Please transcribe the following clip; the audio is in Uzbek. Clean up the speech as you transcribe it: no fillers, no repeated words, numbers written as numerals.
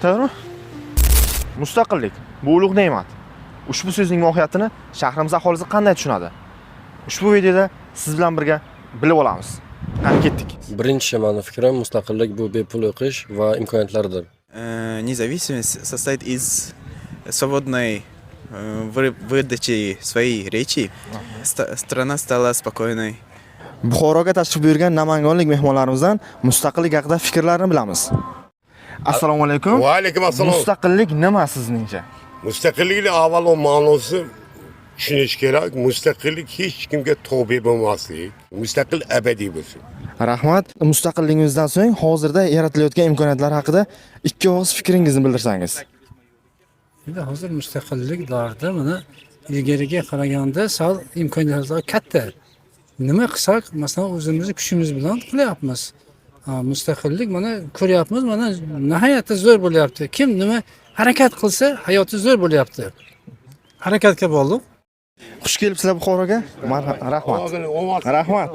To'g'ri? Mustaqillik bu ulug' ne'mat. Ushbu so'zning mohiyatini shahrimiz aholisi qanday tushunadi? Ushbu videoda siz bilan birga bilib olamiz. Qani ketdik. Birinchi meni fikrim mustaqillik bu bepul o'qish va imkoniyatlardir. Независимость состоит из свободной выдачи своей речи. Страна stala спокойной. Buxoroga tashrif buyurgan namanganlik mehmonlarimizdan mustaqillik haqida fikrlarini bilamiz. Assalomu alaykum. Va alaykum assalom. Mustaqillik nima sizningcha? Mustaqillik avvalo ma'nosi tushunish kerak. Mustaqillik hech kimga tobe bo'lmaslik. Mustaqil abadiy bo'lsin. Rahmat. Mustaqilligimizdan so'ng hozirda yaratilayotgan imkoniyatlar haqida ikki og'iz fikringizni bildirsangiz. Endi hozir mustaqillik davrida mana ilgariga qaraganda sal imkoniyatlar katta. Nima qilsak, masalan, o'zimizni kuchimiz bilan qilyapmiz. Mustaqillik mana ko'ryapmiz, mana nihoyatda zo'r bo'lyapti. Kim nima harakat qilsa, hayoti zo'r bo'lyapti. Harakatga bo'ldik. Xush kelibsizlar Buxoroga. Rahmat. Rahmat.